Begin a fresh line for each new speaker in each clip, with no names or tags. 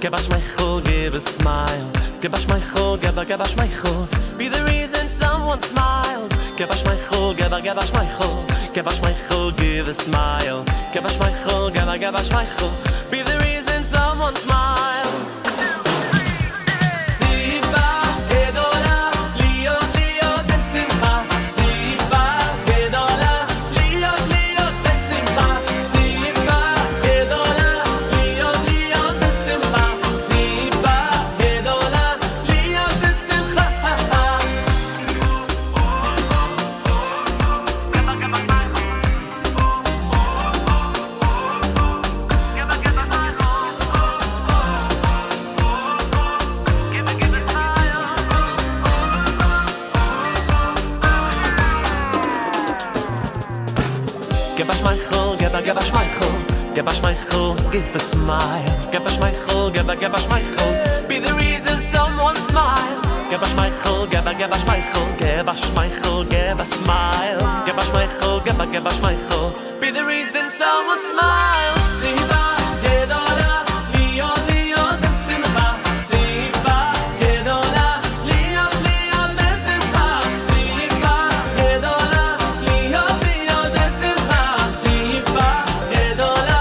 Give a smile, give a smile. Give a smile, give a smile. Be the reason someone smiles. Give a smile, give a smile. Give a smile, give a smile. Give a smile, give a smile. Be the reason someone smiles. Give a smile, give a smile. Give a smile, give a smile. Be the reason someone smile. Give a smile, give a smile. Give a smile, give a smile. Give a smile, give a smile. Be the reason someone smiles. Simba, gedola, liot, liot, besimcha. Simba, gedola, liot, liot, besimcha. Simba, gedola, liot, liot, besimcha. Simba, gedola.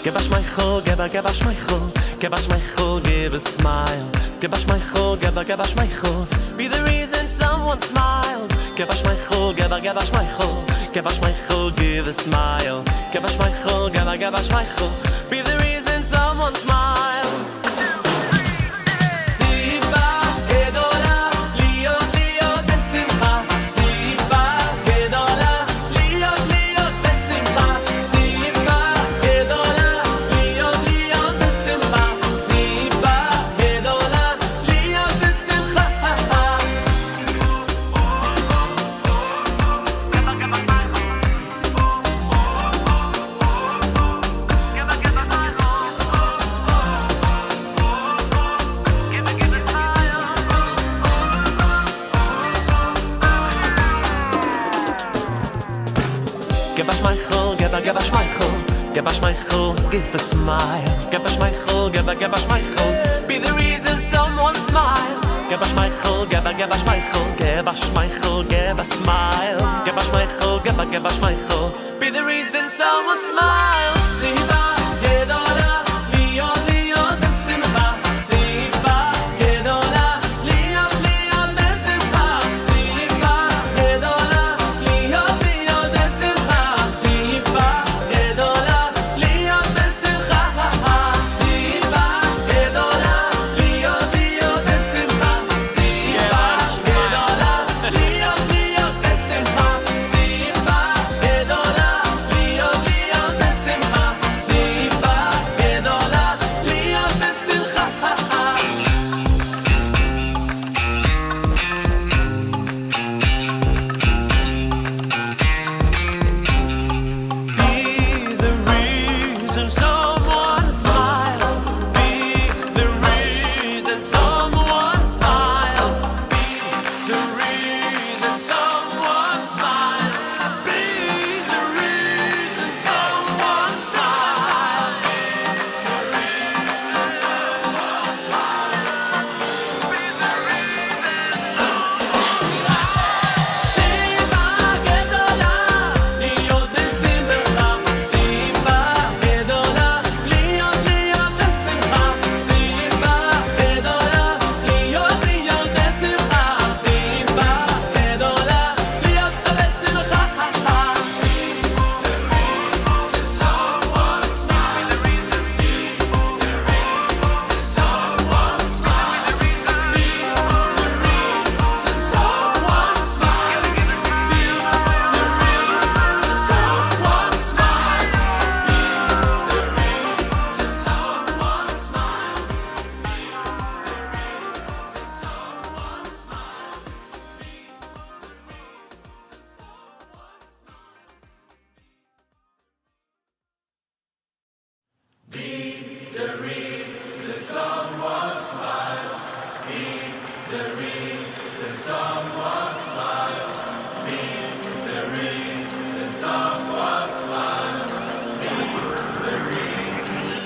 Give a smile, give a smile, give a smile. Give a smile, give a smile. Be the reason someone smiles. Give a smile, give a smile. Give a smile, give a smile. Give a smile, give a smile. Be the reason someone smiles. Schmeichel, give a Schmeichel, give a Schmeichel, give a smile. Give a Schmeichel, give a Schmeichel, be the reason someone smile. Give a Schmeichel, give a Schmeichel, give a Schmeichel, give a smile. Give a Schmeichel, give a Schmeichel, be the reason someone smile. Siva, Gedola, Leo, Leo, the Simcha. Siva, Gedola, Leo, Leo, the Simcha. Siva, Gedola, Leo, Leo, the Simcha. Siva, Gedola, Leo, the Simcha. Siva, Gedola, Leo, Leo, the Simcha. Siva, Gedola, Leo, Leo, the Simcha. Siva, Gedola, Leo, Leo, the Simcha. Siva, Gedola, Leo, the Simcha. Be the reason someone smiles. Be the reason someone smiles. Be the reason someone smiles. Be the reason someone smiles. Siva Gedola, Leo the Simcha. Siva Gedola, Leo, Leo the Simcha. Siva Gedola, Leo, Leo the Simcha. Siva Gedola, Leo the Simcha. Someone smile. Be the reason someone smile. Be the reason someone smile. Be the reason someone smiles. Be the reason someone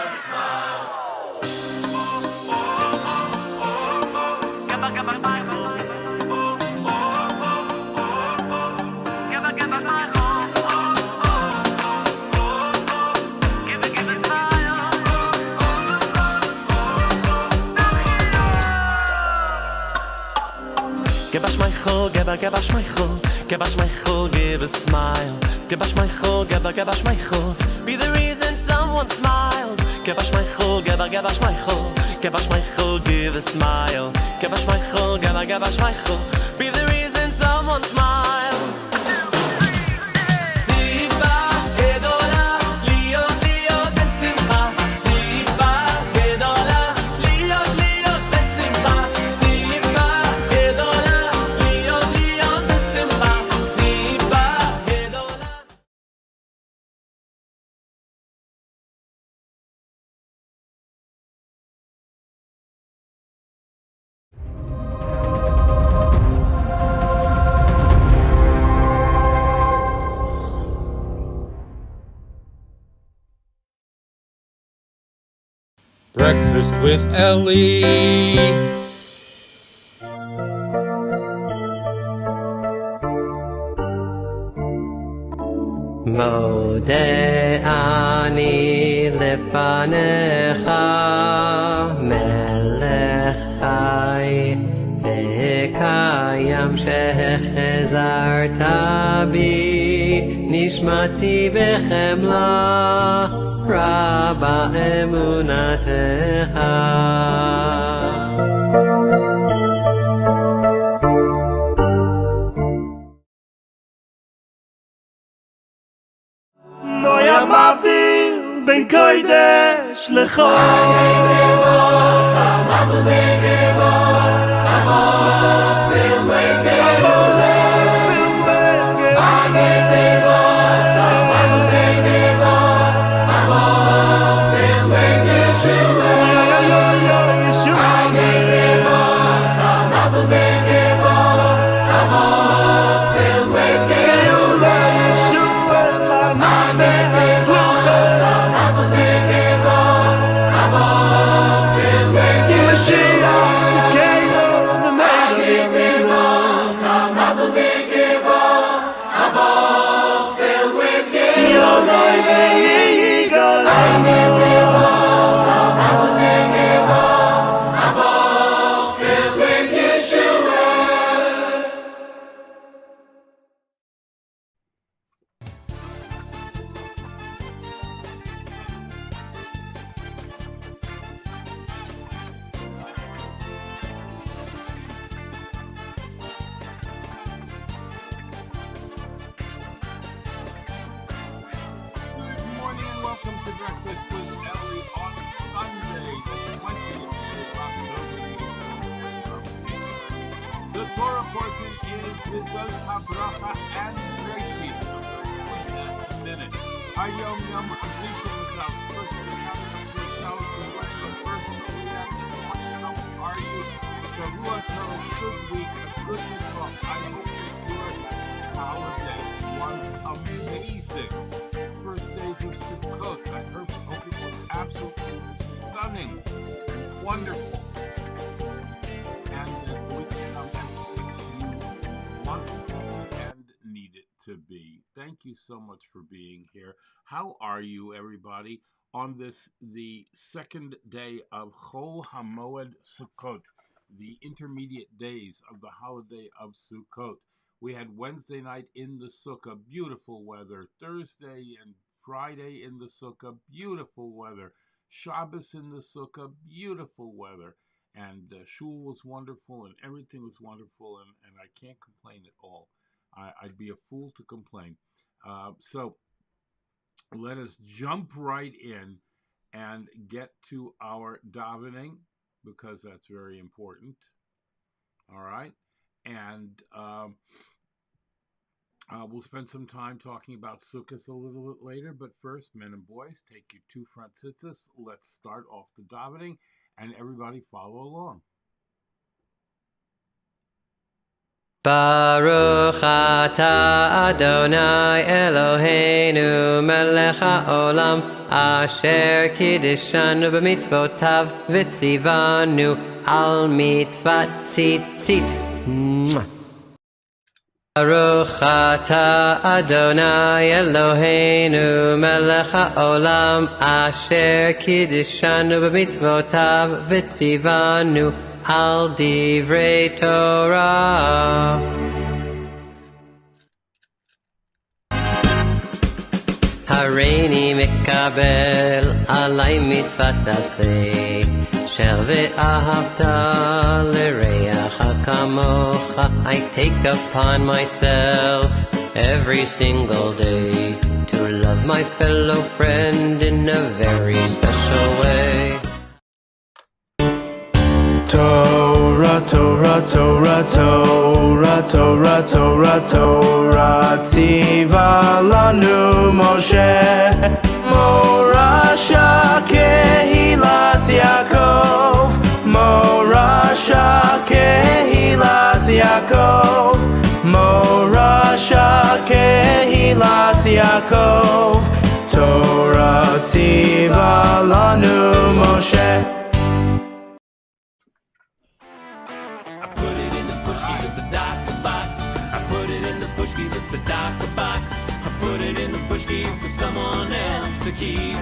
smiles. Give a Schmeichel, give a Schmeichel, give a Schmeichel, give a smile. Give a Schmeichel, give a Schmeichel, be the reason someone smiles. Give a Schmeichel, give a Schmeichel, give a Schmeichel, give a smile. Give a Schmeichel, give a Schmeichel, be the reason someone smiles. Siva Gedola, Leo, Leo, the Simcha. Siva Gedola, Leo, Leo, the Simcha. Siva Gedola, Leo, Leo, the Simcha. Siva Gedola.
Breakfast with Elli.
Mode ani lefanecha melech chai vekayam shechezarta bi nishmati bechemla raba emunatecha.
לא היה מבדיל בין קודש לחול.
Torah portion is Mitzvot HaBracha and Bereishis. In a minute. HaYom Yom Adishim Mitzvot. First we have the Shalom the first we have the question, how are you? Shavua Tov, good week, a good mitzvah. I hope that your holiday was amazing. First days of Sukkot, I hope it was absolutely stunning and wonderful. And that we become everything you want and need it to be. Thank you so much for being here. How are you, everybody, on this, the second day of Chol HaMoed Sukkot, the intermediate days of the holiday of Sukkot? We had Wednesday night in the Sukkah, beautiful weather. Thursday and Friday in the Sukkah, beautiful weather. Shabbos in the Sukkah, beautiful weather. And shul was wonderful, and everything was wonderful, and I can't complain at all. I'd be a fool to complain. So let us jump right in and get to our davening, because that's very important. All right? And we'll spend some time talking about Sukkot a little bit later, but first, men and boys, take your two front tzitzis. Let's start off the davening, and everybody follow along.
Baruch atah Adonai Eloheinu melech haolam asher kiddishanu b'mitzvotav v'tzivanu al mitzvat tzitzit. Baruch atah Adonai Eloheinu melech haolam asher kiddishanu b'mitzvotav v'tzivanu al divrei Torah. Hareini mikabel alay mitzvat aseh shel ve'ahavta l'reacha kamocha. I take upon myself every single day to love my fellow friend in a very special way.
Torah, Torah, Torah, Torah, Torah, Torah, Torah, Tziva lanu Moshe, Morasha Kehilas Yaakov, Morasha Kehilas Yaakov, Morasha Kehilas Yaakov, Torah Tziva lanu Moshe.
It's a doctor box. I put it in the pushki, it's a doctor box. I put it in the pushki for someone else to keep.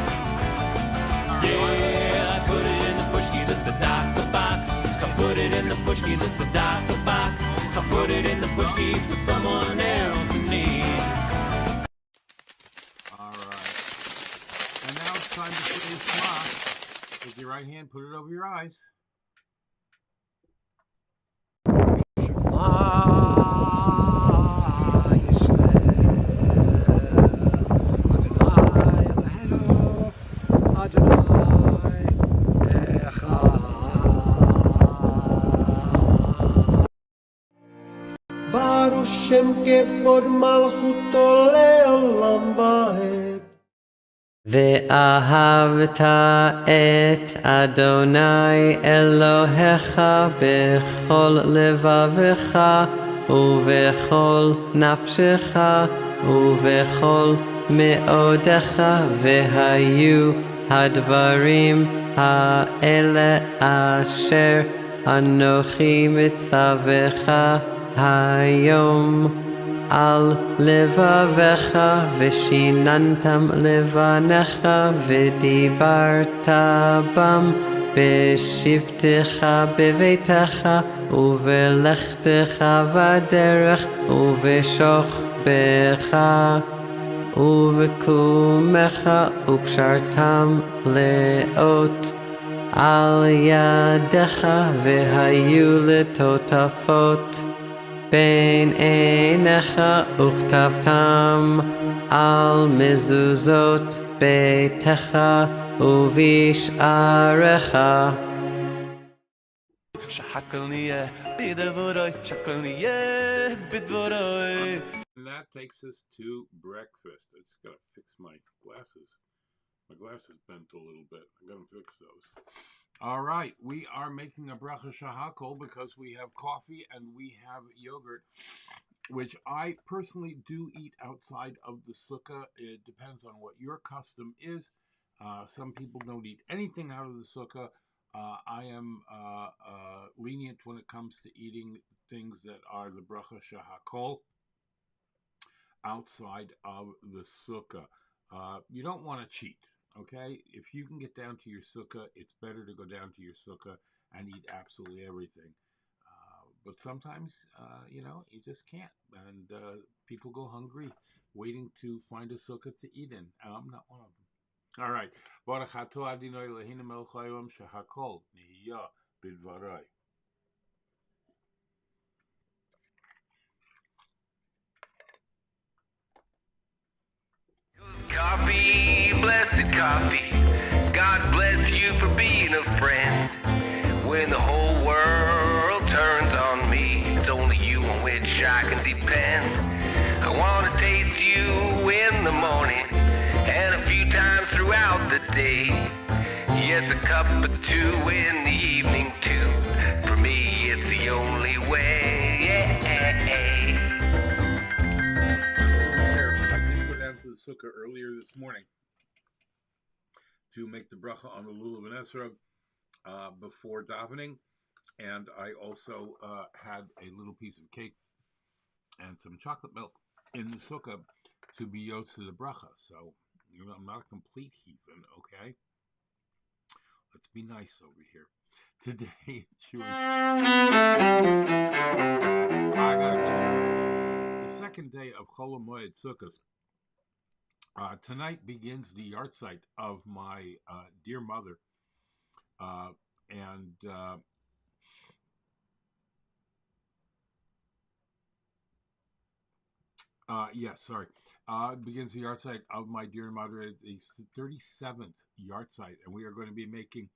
Yeah, I put it in the pushki, that's a doctor box. I put it in the pushki, that's a doctor box. I put it in the pushki for someone else in need.
All right. And now it's time to say Shema. With your right hand, put it over your eyes.
Adonai Eloheinu, Adonai Echad.
Baruch Shem Kevod Malchuto Leolam Vaed.
Ve'ahavta et Adonai Elohecha bechol levavecha uvechol nafshecha uvechol meodecha vehayu hadvarim ha'ele asher anochi mitzavecha HaYom al levavecha v'shinantam levanecha v'dibarta bam b'shivtecha b'veitecha uvelechtecha v'derech uv'shochbecha uv'kumecha ukshartam leot al yadecha v'hayu letotafot Ben einecha uchtabtam al mezuzot beitecha uvish'arecha.
שהכל נהיה בדבורוי, שהכל נהיה בדבורוי.
And that takes us to breakfast. I just gotta fix my glasses. My glasses bent a little bit. I gotta fix those. All right, we are making a bracha shahakol because we have coffee and we have yogurt, which I personally do eat outside of the sukkah. It depends on what your custom is. Some people don't eat anything out of the sukkah. I am lenient when it comes to eating things that are the bracha shahakol outside of the sukkah. You don't want to cheat, okay? If you can get down to your sukkah, it's better to go down to your sukkah and eat absolutely everything. But sometimes, you just can't. And people go hungry waiting to find a sukkah to eat in. And I'm not one of them. All right. Baruch atah Adonai Eloheinu melech haolam shehakol nihiyah bidvaroi.
Coffee, blessed coffee. God bless you for being a friend. When the whole world turns on me, it's only you on which I can depend. I want to taste you in the morning and a few times throughout the day. Yes, a cup or two in the evening too. For me, it's the only way.
I did go down to the sukkah earlier this morning to make the bracha on the lulav and esrog before davening, and I also had a little piece of cake and some chocolate milk in the sukkah to be yotz to the bracha. So I'm not a complete heathen, okay? Let's be nice over here. Today, Jewish. I gotta go. The second day of Chol HaMoed Sukkos. Tonight begins the yahrzeit of my dear mother, it begins the yahrzeit of my dear mother, the 37th yahrzeit, and we are going to be making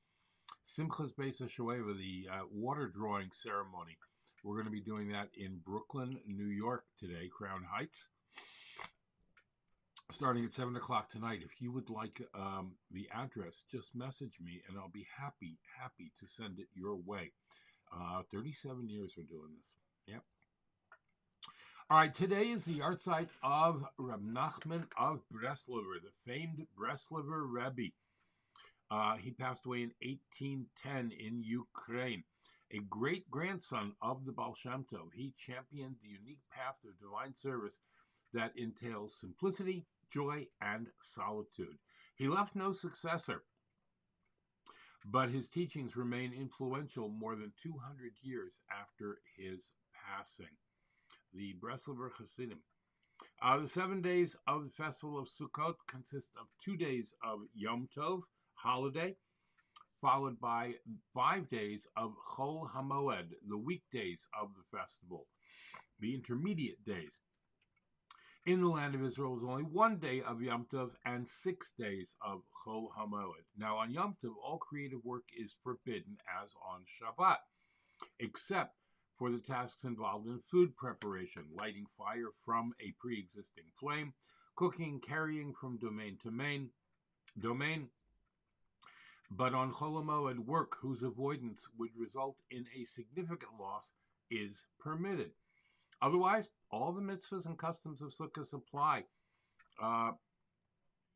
Simchas Beis HaShoeva, the water drawing ceremony. We're going to be doing that in Brooklyn, New York today, Crown Heights, starting at 7 o'clock tonight. If you would like the address, just message me, and I'll be happy to send it your way. 37 years we're doing this. Yep. All right, today is the yahrzeit of Reb Nachman of Breslover, the famed Breslover Rebbe. He passed away in 1810 in Ukraine. A great-grandson of the Baal Shem Tov, he championed the unique path of divine service that entails simplicity, joy, and solitude. He left no successor, but his teachings remain influential more than 200 years after his passing. The Breslover Hasidim. The 7 days of the festival of Sukkot consist of 2 days of Yom Tov, holiday, followed by 5 days of Chol HaMoed, the weekdays of the festival, the intermediate days. In the land of Israel is only 1 day of Yom Tov and 6 days of Chol HaMoed. Now on Yom Tov, all creative work is forbidden as on Shabbat, except for the tasks involved in food preparation, lighting fire from a pre-existing flame, cooking, carrying from domain to domain. But on Chol HaMoed, work whose avoidance would result in a significant loss is permitted. Otherwise, all the mitzvahs and customs of Sukkot apply.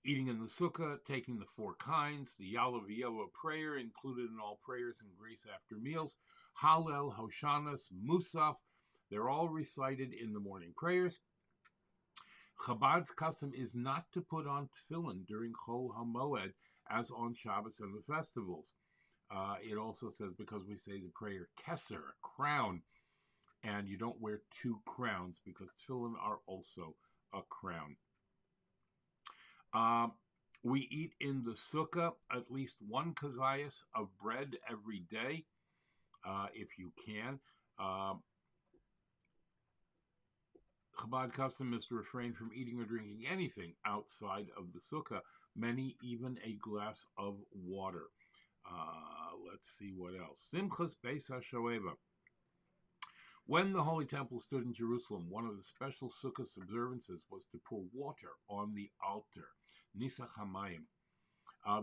Eating in the Sukkah, taking the 4 kinds, the Yalav V'Yova prayer included in all prayers in Greece after meals, Hallel, Hoshanas, Musaf, they're all recited in the morning prayers. Chabad's custom is not to put on tefillin during Chol HaMoed as on Shabbos and the festivals. It also says, because we say the prayer KOSHER, a crown, and you don't wear 2 crowns because tefillin are also a crown. We eat in the sukkah at least 1 kazayas of bread every day, if you can. Chabad custom is to refrain from eating or drinking anything outside of the sukkah, many even a glass of water. Let's see what else. Simchas Beis HaShoeva. When the Holy Temple stood in Jerusalem, one of the special Sukkot observances was to pour water on the altar, Nisach HaMayim.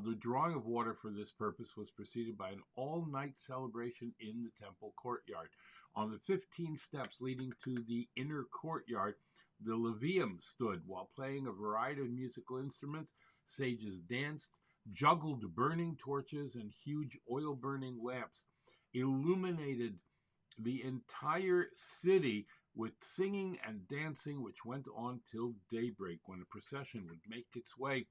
The drawing of water for this purpose was preceded by an all-night celebration in the temple courtyard. On the 15 steps leading to the inner courtyard, the Levium stood while playing a variety of musical instruments. Sages danced, juggled burning torches, and huge oil-burning lamps illuminated the entire city with singing and dancing, which went on till daybreak, when a procession would make its way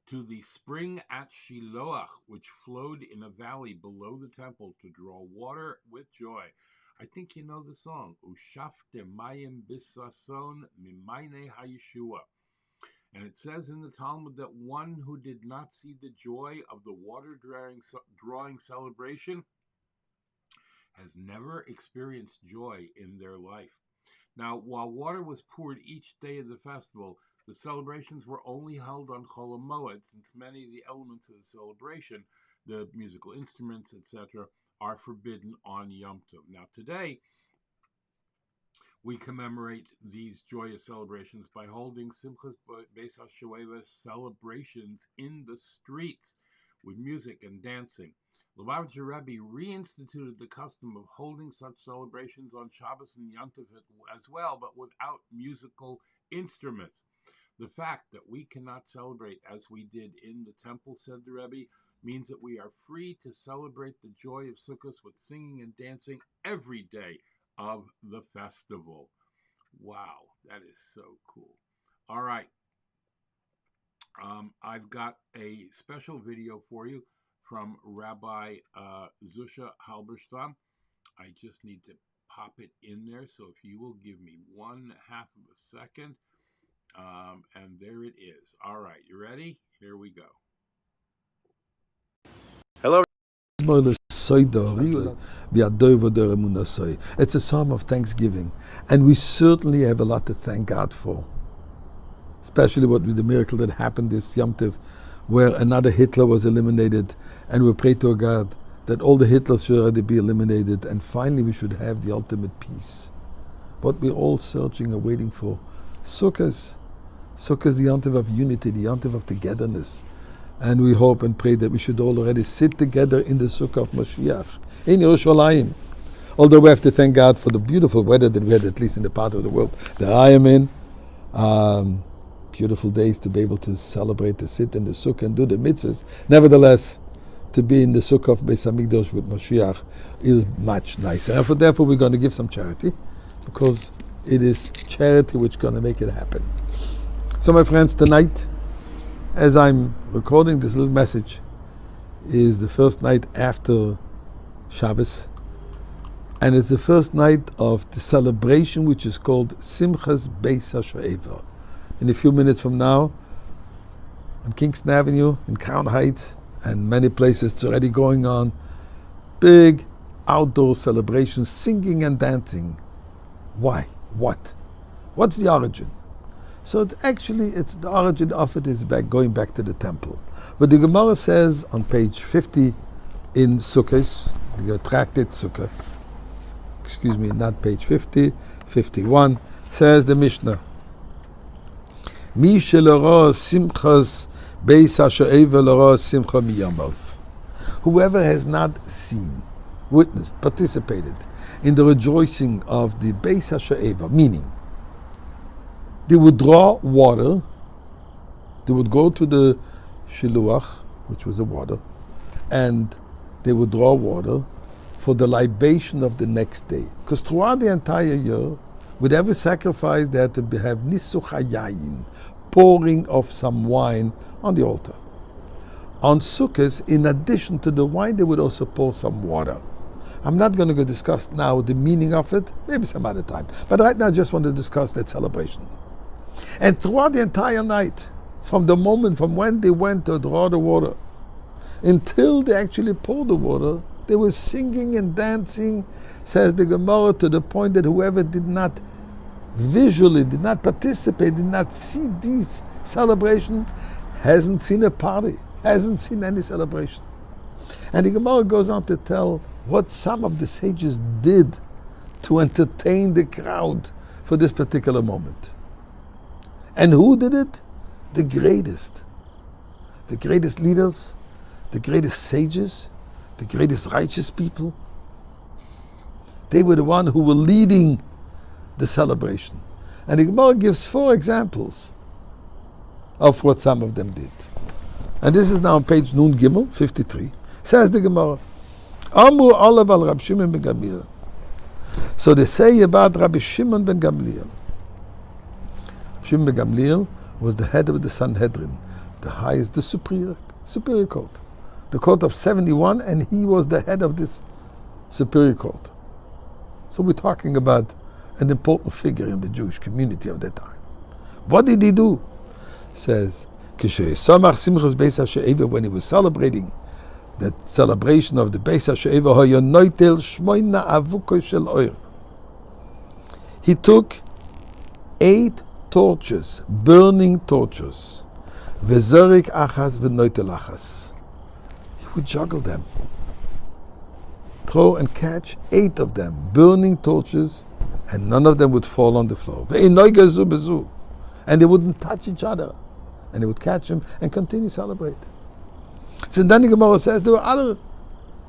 to the spring at Shiloach, which flowed in a valley below the temple to draw water with joy. I think you know the song, Ushafte Mayim Bisason Mimayne Hayeshua. And it says in the Talmud that one who did not see the joy of the water drawing celebration has never experienced joy in their life. Now, while water was poured each day of the festival, the celebrations were only held on Chol HaMoed, since many of the elements of the celebration, the musical instruments, etc., are forbidden on Yom Tov. Now, today, we commemorate these joyous celebrations by holding Simchas Beis HaShoeva celebrations in the streets with music and dancing. Lubavitcher Rebbe reinstituted the custom of holding such celebrations on Shabbos and Yom Tov as well, but without musical instruments. The fact that we cannot celebrate as we did in the temple, said the Rebbe, means that we are free to celebrate the joy of Sukkot with singing and dancing every day of the festival. Wow, that is so cool. All right. I've got a special video for you from Rabbi Zusha Halberstam. I just need to pop it in there, so if you will give me 1/2 of a second, and there it is. All right, you ready? Here we go.
Hello.
It's a psalm of thanksgiving, and we certainly have a lot to thank God for, especially with the miracle that happened this Yom Tov, where another Hitler was eliminated, and we pray to God that all the Hitlers should already be eliminated, and finally we should have the ultimate peace. What we're all searching and waiting for. Sukkot is the Yom Tov of unity, the Yom Tov of togetherness. And we hope and pray that we should all already sit together in the Sukkah of Mashiach, in Yerushalayim. Although we have to thank God for the beautiful weather that we had, at least in the part of the world that I am in. Beautiful days to be able to celebrate, to sit in the Sukkah and do the mitzvahs. Nevertheless, to be in the Sukkah of Beis HaMikdash with Mashiach is much nicer. And therefore we're going to give some charity, because it is charity which is going to make it happen. So my friends, tonight, as I'm recording this little message, is the first night after Shabbos, and it's the first night of the celebration which is called Simchas Beis HaShoeva. In a few minutes from now, on Kingston Avenue in Crown Heights and many places, it's already going on, big outdoor celebrations, singing and dancing. Why? What? What's the origin? So it's the origin of it is going back to the temple. But the Gemara says on page 50 in Sukkos, the tractate Sukkah, not page 50, 51, says the Mishnah, Mi sheloro simchas beis hashoeva loro simcha miyamav. Whoever has not seen, witnessed, participated in the rejoicing of the Beis HaShoeva, meaning they would draw water, they would go to the Shiluach, which was the water, and they would draw water for the libation of the next day. Because throughout the entire year, with every sacrifice, they had to have Nisuch HaYayin, pouring of some wine on the altar. On Sukkot, in addition to the wine, they would also pour some water. I'm not going to go discuss now the meaning of it, maybe some other time. But right now I just want to discuss that celebration. And throughout the entire night, from the moment from when they went to draw the water, until they actually poured the water, they were singing and dancing, says the Gemara, to the point that whoever did not visually, did not participate, did not see these celebrations, hasn't seen a party, hasn't seen any celebration. And the Gemara goes on to tell what some of the sages did to entertain the crowd for this particular moment. And who did it? The greatest. The greatest leaders, the greatest sages, the greatest righteous people. They were the ones who were leading the celebration. And the Gemara gives 4 examples of what some of them did. And this is now on page Nun Gimel, 53. Says the Gemara, Amru Olav al Rab Shimon ben Gamliel. So they say about Rabbi Shimon ben Gamliel. Shimon ben Gamliel was the head of the Sanhedrin, the highest, the superior court. The court of 71, and he was the head of this superior court. So we're talking about an important figure in the Jewish community of that time. What did he do? Says, when he was celebrating that celebration of the Beis HaShe'eva, he took 8 torches, burning torches. He would juggle them. Throw and catch 8 of them, burning torches, and none of them would fall on the floor. And they wouldn't touch each other. And he would catch them and continue to celebrate. So then the Gemara says there were other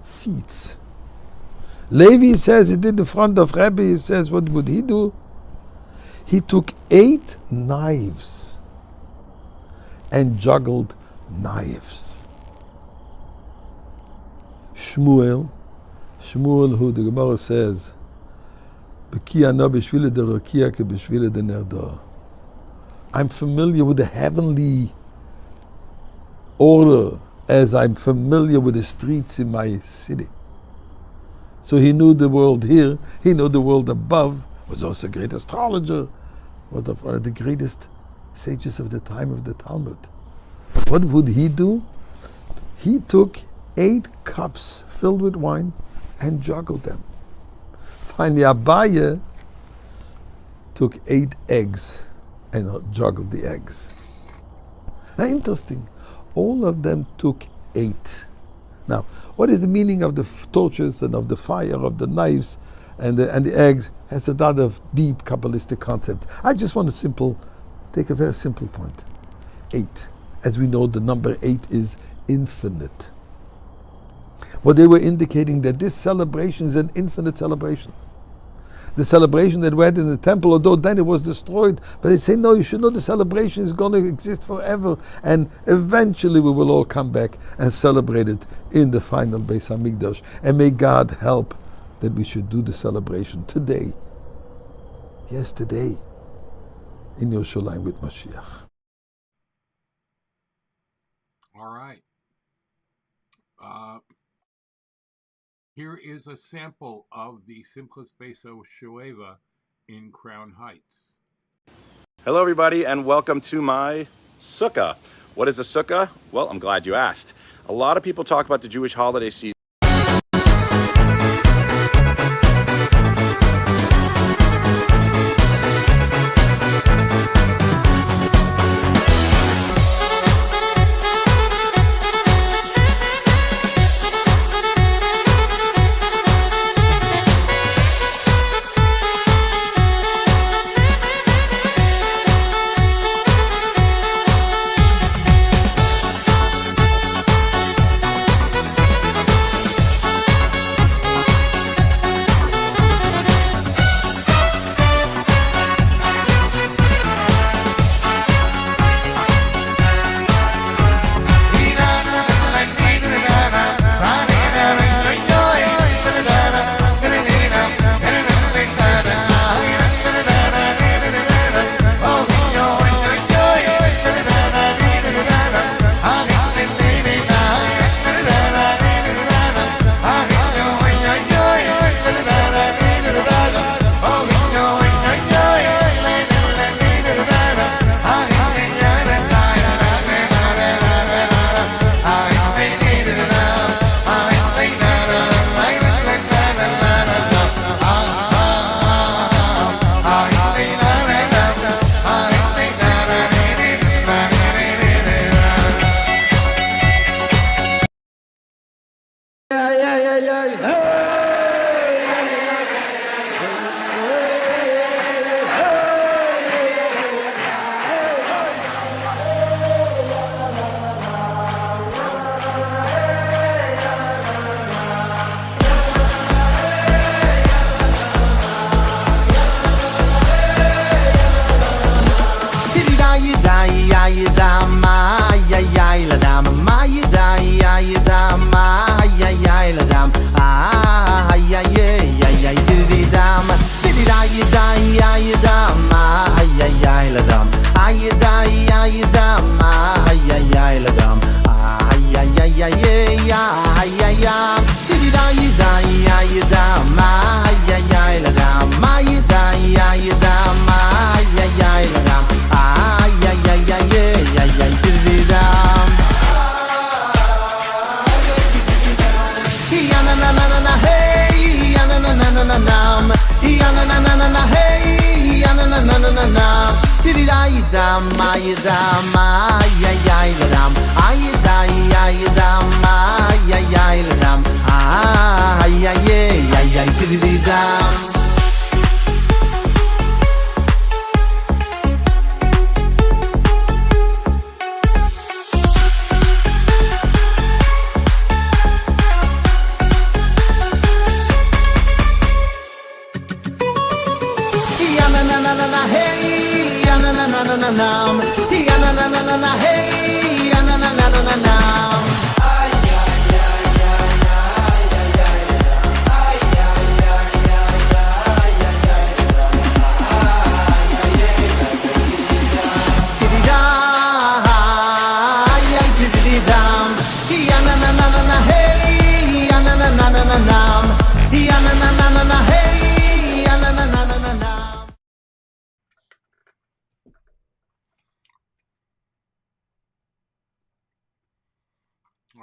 feats. Levi says he did in front of Rebbe. He says, what would he do? He took 8 knives and juggled knives. Shmuel, who the Gemara says, I'm familiar with the heavenly order as I'm familiar with the streets in my city. So he knew the world here, he knew the world above, was also a great astrologer, one of the greatest sages of the time of the Talmud. What would he do? He took 8 cups filled with wine and juggled them. Finally, Abaye took 8 eggs and juggled the eggs. Now, interesting. All of them took 8. Now, what is the meaning of the torches and of the fire, of the knives and the eggs? Has a lot of deep Kabbalistic concept. I just want to take a very simple point. 8. As we know, the number 8 is infinite. What they were indicating that this celebration is an infinite celebration. The celebration that we had in the temple, although then it was destroyed, but they say, no, you should know the celebration is going to exist forever, and eventually we will all come back and celebrate it in the final Beis HaMikdash. And may God help that we should do the celebration today. Yes, today, in Yerushalayim with Mashiach.
All right. Here is a sample of the Simchas Beis HaShoeva in Crown Heights.
Hello everybody and welcome to my sukkah. What is a sukkah? Well, I'm glad you asked. A lot of people talk about the Jewish holiday season.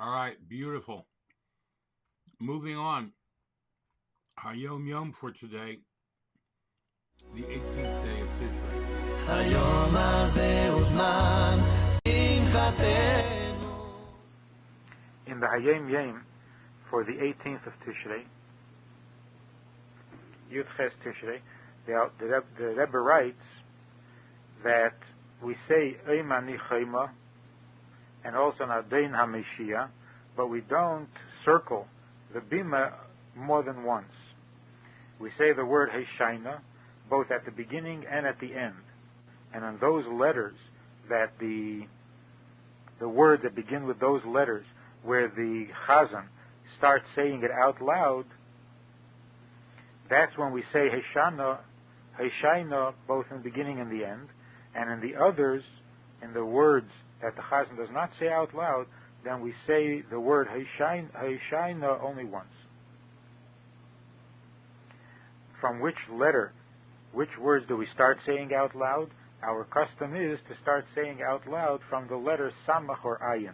All right, beautiful. Moving on. HaYom for today, the 18th day of Tishrei.
In the HaYom for the 18th of Tishrei, Yud-Ches Tishrei, the Rebbe writes that we say Eimani Chayma and also Nadein HaMeshiach, but we don't circle the Bima more than once. We say the word Heshaina both at the beginning and at the end. And on those letters that the words that begin with those letters where the Chazan starts saying it out loud, that's when we say Heshaina both in the beginning and the end. And in the others, in the words that the Chazan does not say out loud, then we say the word Heshaina only once. From which letter, which words do we start saying out loud? Our custom is to start saying out loud from the letter Samach or Ayin.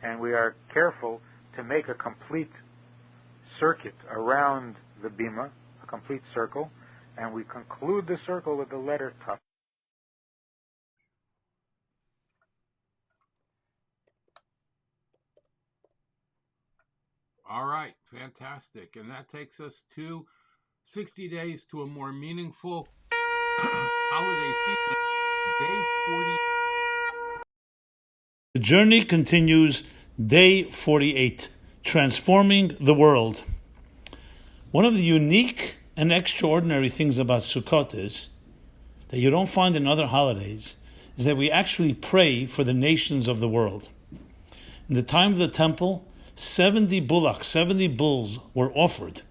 And we are careful to make a complete circuit around the Bima, a complete circle, and we conclude the circle with the letter Taf.
All right, fantastic. And that takes us to 60 days to a more meaningful holiday season, day 40.
The journey continues, day 48, transforming the world. One of the unique and extraordinary things about Sukkot is that you don't find in other holidays is that we actually pray for the nations of the world. In the time of the temple, 70 bullocks, 70 bulls were offered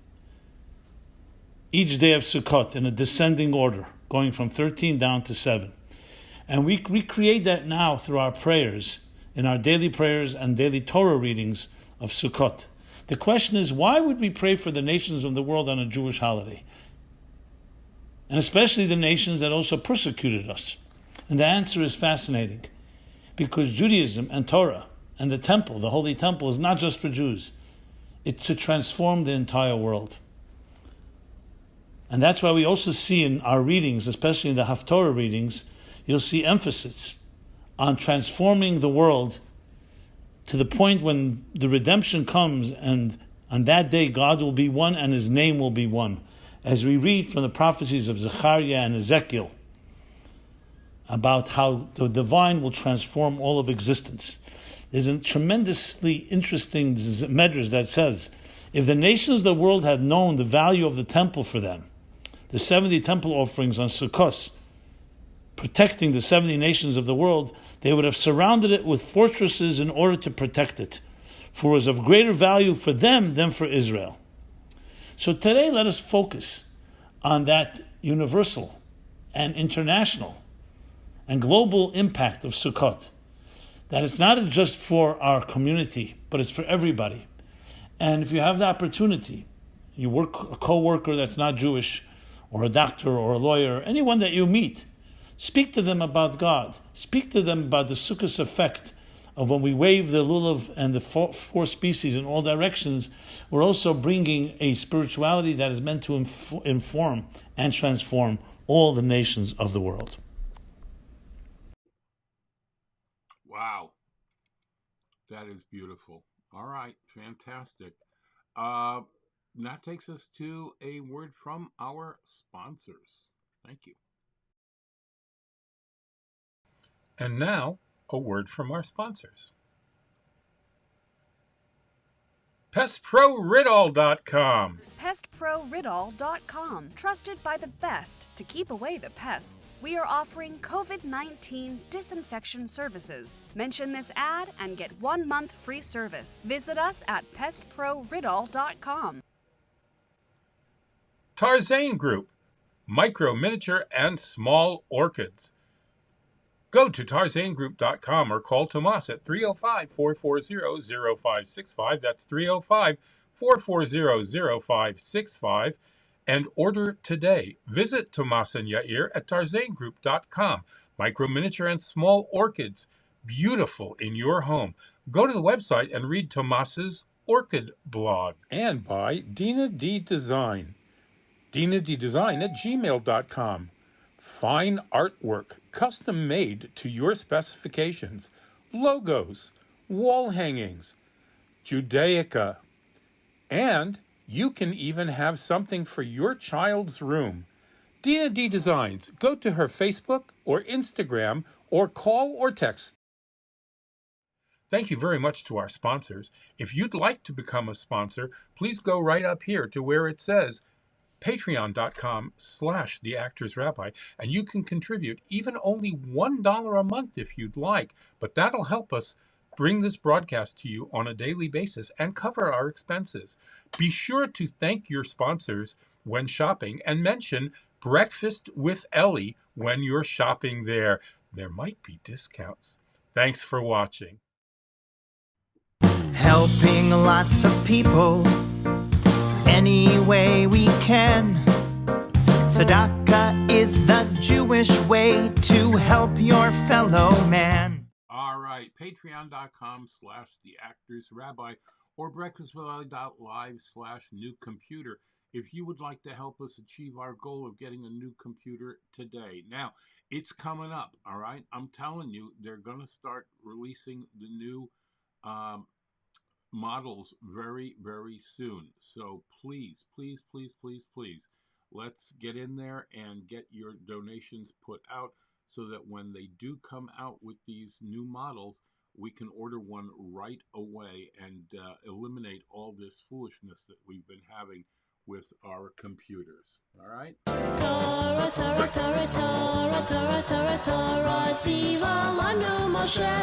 each day of Sukkot in a descending order, going from 13 down to 7. And we recreate that now through our prayers, in our daily prayers and daily Torah readings of Sukkot. The question is, why would we pray for the nations of the world on a Jewish holiday? And especially the nations that also persecuted us. And the answer is fascinating. Because Judaism and Torah and the temple, the Holy Temple, is not just for Jews. It's to transform the entire world. And that's why we also see in our readings, especially in the Haftorah readings, you'll see emphasis on transforming the world to the point when the redemption comes, and on that day God will be one and His name will be one. As we read from the prophecies of Zechariah and Ezekiel about how the divine will transform all of existence. There's a tremendously interesting medrash that says, if the nations of the world had known the value of the temple for them, the 70 temple offerings on Sukkot, protecting the 70 nations of the world, they would have surrounded it with fortresses in order to protect it, for it was of greater value for them than for Israel. So today, let us focus on that universal and international and global impact of Sukkot. That it's not just for our community, but it's for everybody. And if you have the opportunity, you work a co-worker that's not Jewish, or a doctor or a lawyer, anyone that you meet, speak to them about God. Speak to them about the Sukkot effect of when we wave the lulav and the four species in all directions. We're also bringing a spirituality that is meant to inform and transform all the nations of the world.
Wow. That is beautiful. All right, fantastic. That takes us to a word from our sponsors. Thank you.
And now, a word from our sponsors. PestProRidol.com.
PestProRidol.com. Trusted by the best to keep away the pests. We are offering COVID-19 disinfection services. Mention this ad and get 1 month free service. Visit us at PestProRidol.com.
Tarzane Group. Micro, miniature, and small orchids. Go to TarzaneGroup.com or call Tomas at 305-440-0565. That's 305-440-0565 and order today. Visit Tomas and Yair at TarzaneGroup.com. Micro, miniature, and small orchids. Beautiful in your home. Go to the website and read Tomas's orchid blog. And by Dina D Design. DinaDDesign at gmail.com. Fine artwork, custom made to your specifications, logos, wall hangings, Judaica, and you can even have something for your child's room. Dina D Designs. Go to her Facebook or Instagram or call or text. Thank you very much to our sponsors. If you'd like to become a sponsor, please go right up here to where it says patreon.com/theactorsrabbi, and you can contribute even only $1 a month if you'd like, but that'll help us bring this broadcast to you on a daily basis and cover our expenses. Be sure to thank your sponsors when shopping and mention Breakfast with Elli when you're shopping there. There might be discounts. Thanks for watching.
Helping lots of people any way we can. Tzedakah is the Jewish way to help your fellow man.
All right, patreon.com/theactorsrabbi or breakfastwithelli.live/new computer if you would like to help us achieve our goal of getting a new computer today. Now, it's coming up, all right? I'm telling you, they're going to start releasing the new models very, very soon. So please, please, please, please, please, let's get in there and get your donations put out so that when they do come out with these new models, we can order one right away and eliminate all this foolishness that we've been having with our computers. All right?
Torah, Torah, Torah, Torah, Torah, Torah, Torah, Tziva lanu Moshe.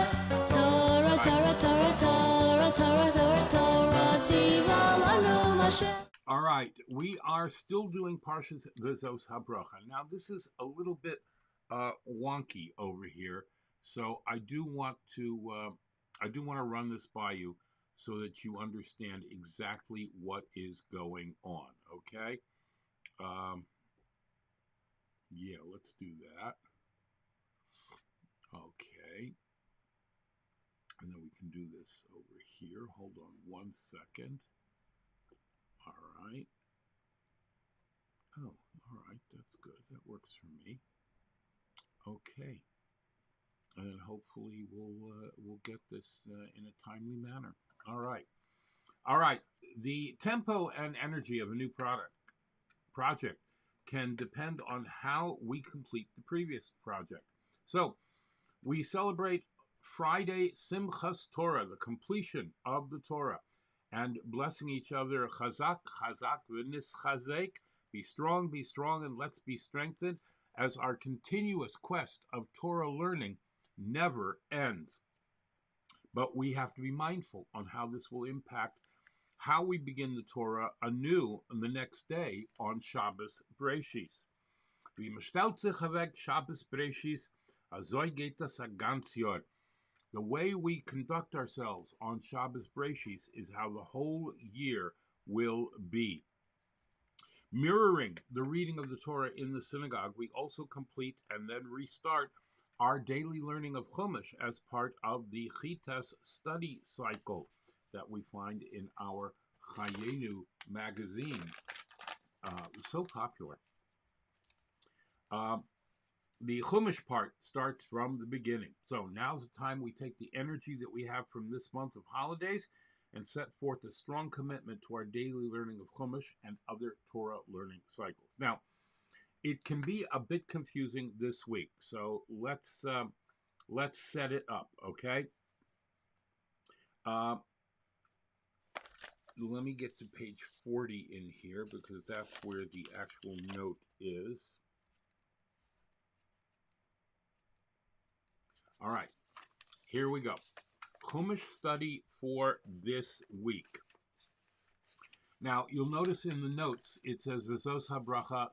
Torah, Torah, Torah, Torah, Torah, Torah, Torah, Tziva lanu Moshe.
All right, we are still doing Parshas V'zos HaBracha. Now, this is a little bit wonky over here, so I do want to run this by you so that you understand exactly what is going on. Okay? Yeah, let's do that. Okay. And then we can do this over here. Hold on 1 second. All right. Oh, all right. That's good. That works for me. Okay. And then hopefully we'll get this in a timely manner. All right. All right. The tempo and energy of a new project can depend on how we complete the previous project. So we celebrate Friday Simchas Torah, the completion of the Torah, and blessing each other. Chazak, chazak, v'nischazek. Be strong, and let's be strengthened as our continuous quest of Torah learning never ends. But we have to be mindful on how this will impact
how we begin the Torah anew on the next day on Shabbos Bereishis. Wie man stellt sich weg Shabbos Bereishis, azoi geht das a ganz Jahr. The way we conduct ourselves on Shabbos Bereishis is how the whole year will be. Mirroring the reading of the Torah in the synagogue, we also complete and then restart our daily learning of Chumash as part of the Chitas study cycle that we find in our Chayenu magazine. So popular. The Chumash part starts from the beginning. So now's the time we take the energy that we have from this month of holidays and set forth a strong commitment to our daily learning of Chumash and other Torah learning cycles. Now, it can be a bit confusing this week, so let's set it up, okay? Let me get to page 40 in here because that's where the actual note is. All right, here we go. Chumash study for this week. Now, you'll notice in the notes, it says V'zos HaBracha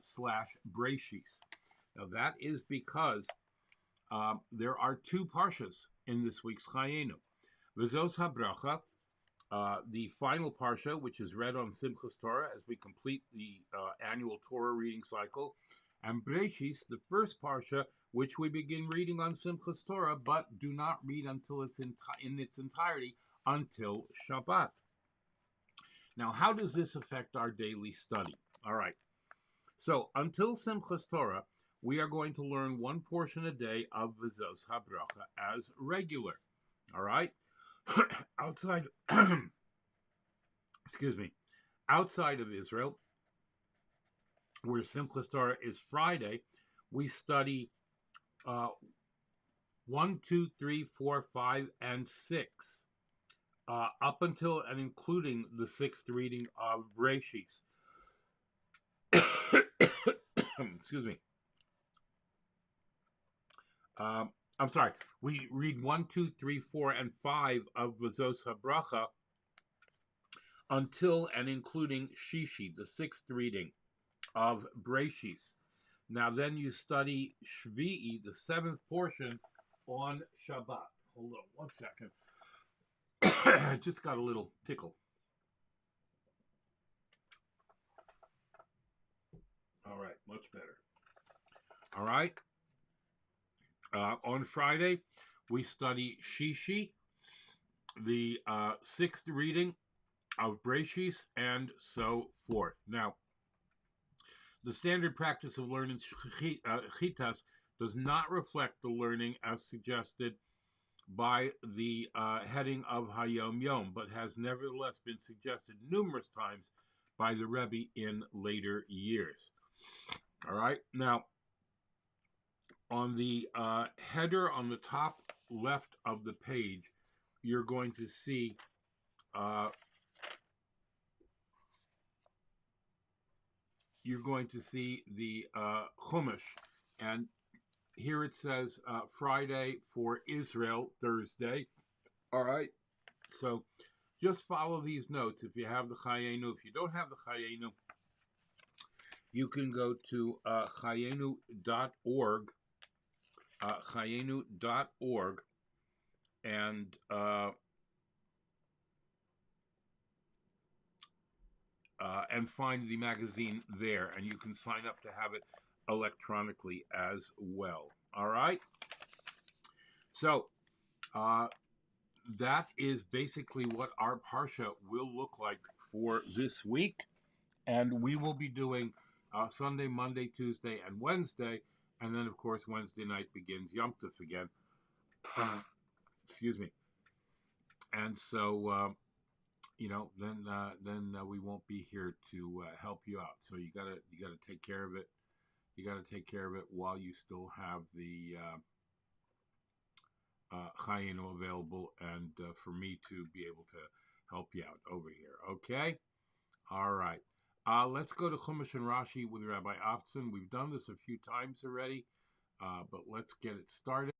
/Bereishis. Now, that is because there are two parshas in this week's Chayenu. V'zos HaBracha, the final parsha, which is read on Simchas Torah as we complete the annual Torah reading cycle, and Bereishis, the first parsha, which we begin reading on Simchas Torah, but do not read until it's in its entirety until Shabbat. Now, how does this affect our daily study? All right. So, until Simchas Torah, we are going to learn one portion a day of V'zos HaBracha as regular. All right? Outside of Israel, where Simchas Torah is Friday, we study 1, 2, 3, 4, 5, and 6. Up until and including the 6th reading of Bereishis. Excuse me. I'm sorry. We read 1, 2, 3, 4, and 5 of V'zos HaBracha until and including Shishi, the 6th reading of Bereishis. Now then you study Shvi'i, the 7th portion, on Shabbat. Hold on one second. I just got a little tickle. All right, much better. All right. On Friday, we study Shishi, the 6th reading of Bereishis, and so forth. Now, the standard practice of learning Chitas does not reflect the learning as suggested by the heading of HaYom, but has nevertheless been suggested numerous times by the Rebbe in later years. All right, now on the header on the top left of the page, you're going to see the Chumash, and here it says Friday for Israel, Thursday. All right. So just follow these notes. If you have the Chayenu, if you don't have the Chayenu, you can go to chayenu.org, chayenu.org, and find the magazine there, and you can sign up to have it electronically as well. All right. So that is basically what our parsha will look like for this week, and we will be doing Sunday, Monday, Tuesday, and Wednesday, and then of course Wednesday night begins Yom Tov again. Excuse me. And so then we won't be here to help you out. So you gotta take care of it. You got to take care of it while you still have the Chayenu available, and for me to be able to help you out over here. Okay? All right. Let's go to Chumash and Rashi with Rabbi Afton. We've done this a few times already, but let's get it started.